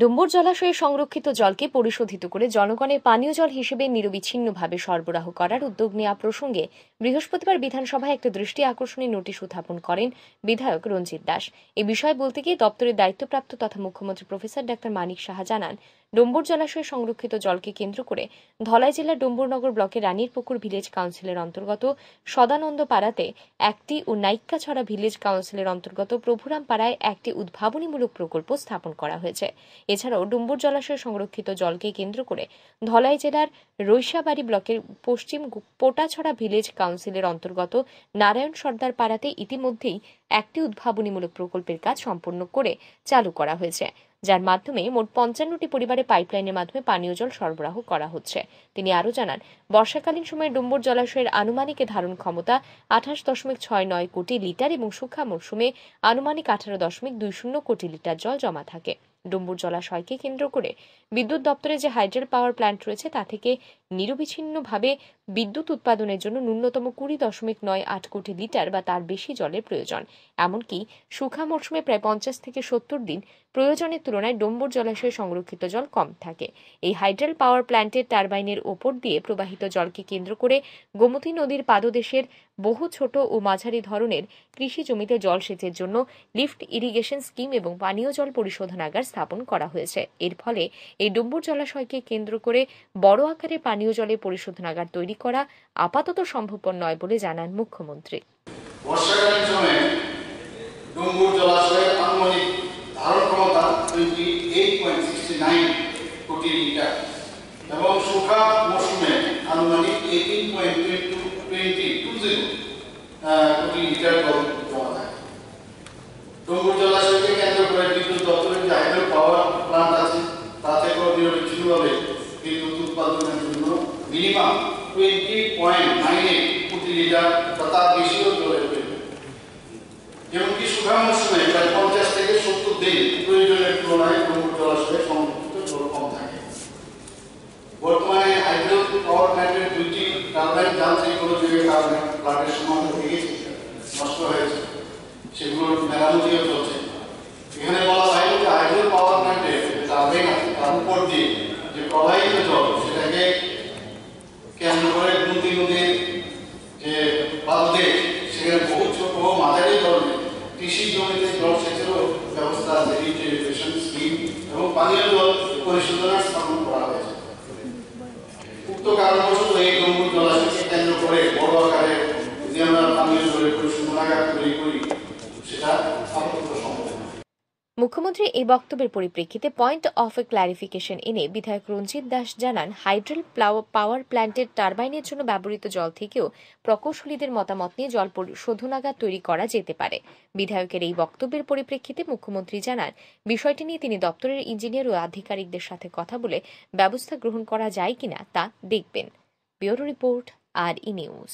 ডুম্বুর জলাশয়ে সংরক্ষিত জলকে পরিশোধিত করে জনগণের পানীয় জল হিসেবে নিরবিচ্ছিন্নভাবে সরবরাহ করার উদ্যোগ নেওয়া প্রসঙ্গে বৃহস্পতিবার বিধানসভায় একটা দৃষ্টি আকর্ষণী নোটিশ উত্থাপন করেন বিধায়ক রঞ্জিত দাস। এ বিষয়ে বলতে গিয়ে দপ্তরের দায়িত্বপ্রাপ্ত তথা মুখ্যমন্ত্রী প্রফেসর ডাক্তার মানিক সাহা জানান, ডুম্বুর জলাশয়ে সংরক্ষিত জলকে কেন্দ্র করে ধলাই জেলার ডুম্বুরনগর ব্লকের রানীরপুকুর ভিলেজ কাউন্সিলের অন্তর্গত সদানন্দ পাড়াতে একটি ও নাইক্কাছড়া ভিলেজ কাউন্সিলের অন্তর্গত প্রভুরাম পাড়ায় একটি উদ্ভাবনীমূলক প্রকল্প স্থাপন করা হয়েছে। এছাড়াও ডুম্বুর জলাশয়ে সংরক্ষিত জলকে কেন্দ্র করে ধলাই জেলার রৈশাবাড়ি ব্লকের পশ্চিম পোটাছড়া ভিলেজ কাউন্সিলের অন্তর্গত নারায়ণ সর্দার পাড়াতে ইতিমধ্যেই একটি উদ্ভাবনীমূলক প্রকল্পের কাজ সম্পন্ন করে চালু করা হয়েছে, যার মাধ্যমে মোট ৫৫টি পরিবারে পাইপলাইনের মাধ্যমে পানীয় জল সরবরাহ করা হচ্ছে। তিনি আরও জানান, বর্ষাকালীন সময়ে ডুম্বুর জলাশয়ের আনুমানিক ধারণ ক্ষমতা ২৮.৬৯ কোটি লিটার এবং শুষ্ক মৌসুমে আনুমানিক ১৮.২০ কোটি লিটার জল জমা থাকে। ডুম্বুর জলাশয়কে কেন্দ্র করে বিদ্যুৎ দপ্তরে যে হাইড্রাল পাওয়ার প্ল্যান্ট রয়েছে তা থেকে নিরবিচ্ছিন্নভাবে বিদ্যুৎ উৎপাদনের জন্য ন্যূনতম ২০.৯৮ কোটি লিটার বা তার বেশি জলের প্রয়োজন। এমনকি শুষ্ক মৌসুমে প্রায় ৫০ থেকে ৭০ দিন প্রয়োজনের তুলনায় ডুম্বুর জলাশয়ে সংরক্ষিত জল কম থাকে। এই হাইড্রাল পাওয়ার প্ল্যান্টের টারবাইনের ওপর দিয়ে প্রবাহিত জলকে কেন্দ্র করে গোমতী নদীর পাদদেশের বহু ছোট ও মাঝারি ধরনের কৃষি জমিতে জলসেচের জন্য লিফট ইরিগেশন স্কিম এবং পানীয় জল পরিশোধনাগার স্থাপন করা হয়েছে। এর ফলে এই ডুম্বুর জলাশয়কে কেন্দ্র করে বড় আকারে পানীয় জলের পরিশোধনাগার তৈরি করা আপাতত সম্ভবপর নয় বলে জানান মুখ্যমন্ত্রী। বর্ষাকালীন সময়ে ডুম্বুর জলাশয়ের আনুমানিক ধারণ ক্ষমতা 28.69 কোটি লিটার এবং শুষ্ক মৌসুমে আনুমানিক 18.20 কোটি লিটার জল জমা থাকে। ডুম্বুর জলাশয়কে কেন্দ্র করে বিদ্যুৎ দপ্তরের যে হাইড্রাল পাওয়ার প্ল্যান্ট আছে তা থেকেও নিরবিচ্ছিন্নভাবে বিদ্যুৎ উৎপাদনের জন্য মিনিমাম 20.98 কোটি লিটার বা তার বেশিও জলের প্রয়োজন। এমনকি শুষ্ক মৌসুমে প্রায় ৫০ থেকে ৭০ দিন প্রয়োজনের তুলনায় ডুম্বুর জলাশয়ে সংরক্ষিত জল কম থাকে। বর্তমানে হাইড্রাল পাওয়ার প্ল্যান্টের ২টি টারবাইন যান্ত্রিক গোলযোগের কারণে প্ল্যান্টের সমাধান থেকে নষ্ট হয়েছে, সেগুলোর মেরামতিও চলছে। এখানে বলা হয় যে হাইড্রাল পাওয়ার প্ল্যান্টের টারবাইন আছে তার উপর দিয়ে যে প্রবাহিত জল সেটাকে কেন্দ্র করে গোমতী নদীর যে পাদদেশ সেখানে বহু ছোট ও মাঝারি ধরনের কৃষি জমিতে জলসেচেরও ব্যবস্থা আছে, লিফট ইরিগেশন স্কিম এবং পানীয় জল পরিশোধনাগার স্থাপন করা হয়েছে। উক্ত কারণবশত এই ডুম্বুর জলাশয়কে কেন্দ্র করে বড় আকারে যদি আমরা পানীয় জলের পরিশোধনাগার তৈরি করি সেটা আপাতত সম্ভব। মুখ্যমন্ত্রী এই বক্তব্যের পরিপ্রেক্ষিতে পয়েন্ট অফ ক্লারিফিকেশন এনে বিধায়ক রঞ্জিত দাস জানান, হাইড্রাল পাওয়ার প্ল্যান্টের টারবাইনের জন্য ব্যবহৃত জল থেকেও প্রকৌশলীদের মতামত নিয়ে জল শোধনাগার তৈরি করা যেতে পারে। বিধায়কের এই বক্তব্যের পরিপ্রেক্ষিতে মুখ্যমন্ত্রী জানান, বিষয়টি নিয়ে তিনি দপ্তরের ইঞ্জিনিয়ার ও আধিকারিকদের সাথে কথা বলে ব্যবস্থা গ্রহণ করা যায় কিনা তা দেখবেন। ব্যুরো রিপোর্ট, আর ই নিউজ।